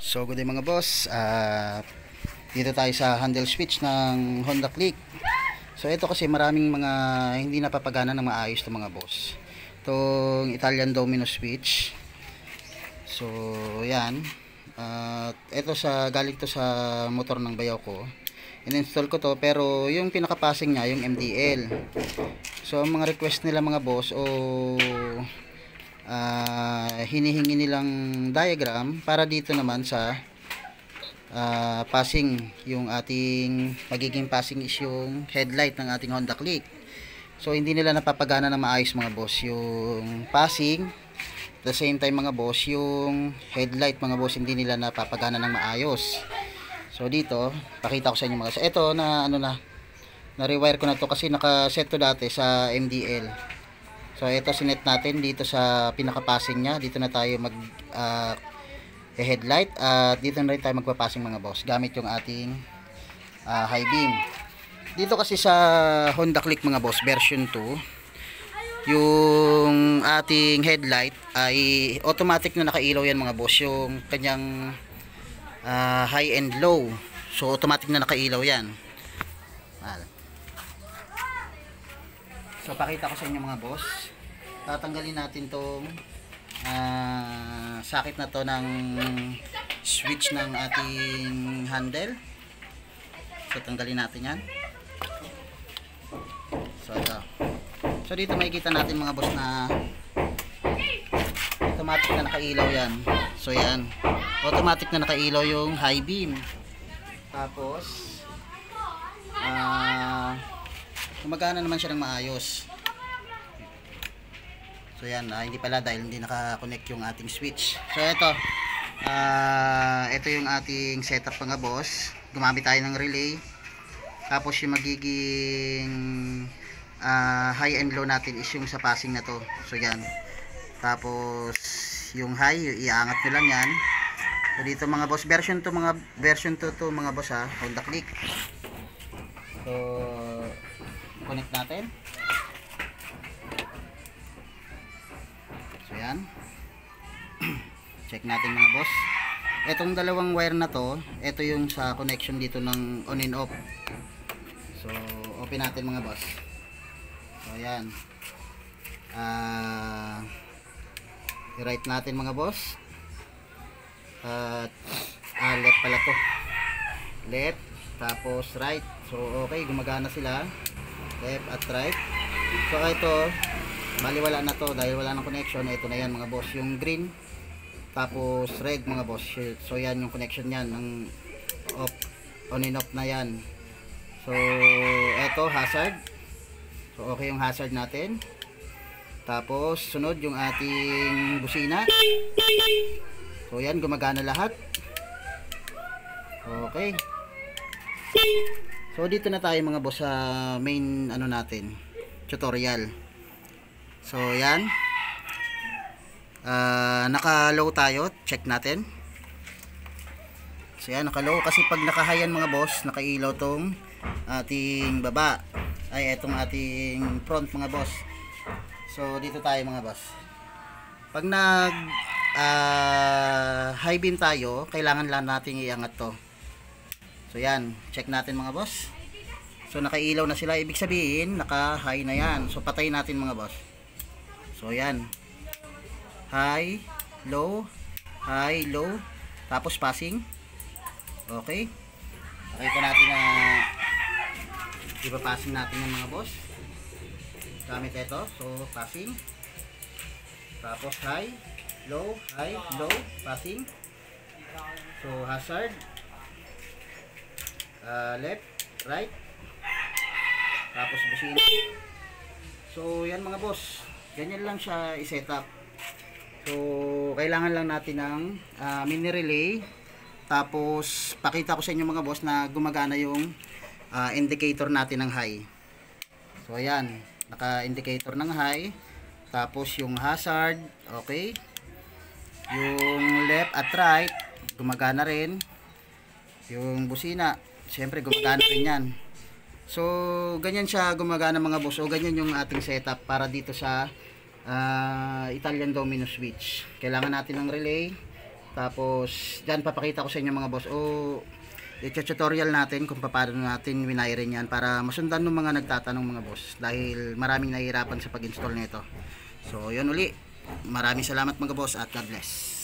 So good day mga boss, dito tayo sa handle switch ng Honda Click. So ito kasi maraming mga hindi napapagana ng maayos to mga boss. Itong Italian domino switch. So yan, ito galing to sa motor ng bayaw ko. In-install ko to pero yung pinaka-passing niya yung MDL. So ang mga request nila mga boss hinihingi nilang diagram para dito naman sa passing, yung ating magiging passing is yung headlight ng ating Honda Click. So hindi nila napapagana na maayos mga boss yung passing. At the same time mga boss, yung headlight mga boss hindi nila napapagana ng maayos. So dito pakita ko sa inyo mga boss, ito na na-rewire ko na to kasi naka-set to dati sa MDL. So ito sinet natin dito sa pinaka-passing nya. Dito na tayo mag headlight at dito na rin tayo magpa-passing mga boss gamit yung ating high beam. Dito kasi sa Honda Click mga boss version 2, yung ating headlight ay automatic na nakailaw yan mga boss, yung kanyang high and low. So automatic na nakailaw yan. So pakita ko sa inyo mga boss, tatanggalin natin tong sakit na to ng switch ng ating handle. So tanggalin natin yan. So ito. So dito makikita natin mga boss na automatic na nakailaw yan. So yan, automatic na nakailaw yung high beam. Tapos gumagana naman siya ng maayos. So yan, hindi pala dahil hindi naka-connect yung ating switch. So ito yung ating setup mga boss. Gumamit tayo ng relay. Tapos yung magiging high and low natin is yung sa passing na to. So yan. Tapos yung high, iaangat nyo lang yan. So dito mga boss, version 2 to mga boss Honda Click. So connect natin. So yan. Check natin mga boss. Etong dalawang wire na to, ito yung sa connection dito ng on and off. So open natin mga boss. So yan. I-right natin mga boss. At left pala to. Left, tapos right. So okay, gumagana sila. Left at right. So ito bali wala na to dahil wala nang connection. Ito na yan mga boss, yung green tapos red mga boss. So yan yung connection yan ng off, on and off na yan. So ito hazard. So okay yung hazard natin. Tapos sunod yung ating busina. So yan, gumagana lahat. Okay. So dito na tayo mga boss sa main natin, tutorial. So yan, naka-low tayo, check natin. So yan, naka-low kasi pag naka-high mga boss, nakailaw tong ating baba, ay etong ating front mga boss. So dito tayo mga boss. Pag nag high beam tayo, kailangan lang natin iangat to. So yan, check natin mga boss. So nakailaw na sila, ibig sabihin naka-high na yan. So patayin natin mga boss. So yan, high, low, tapos passing. Okay, nakita natin na ipapassing natin yung mga boss gamit ito. So passing, tapos high, low, passing. So hazard, left, right, tapos busina. So yan mga boss, ganyan lang siya i-set up. So kailangan lang natin ng mini relay. Tapos pakita ko sa inyo mga boss na gumagana yung indicator natin ng high. So ayan, naka-indicator ng high. Tapos yung hazard, okay. Yung left at right, gumagana rin. Yung busina, siyempre gumagana rin yan. So ganyan siya gumagana mga boss. O ganyan yung ating setup para dito sa Italian domino switch. Kailangan natin ng relay. Tapos dyan papakita ko sa inyo mga boss tutorial natin kung paano natin winirin yan para masundan ng mga nagtatanong mga boss, dahil maraming nahihirapan sa pag-install nito. So yun uli, maraming salamat mga boss at God bless.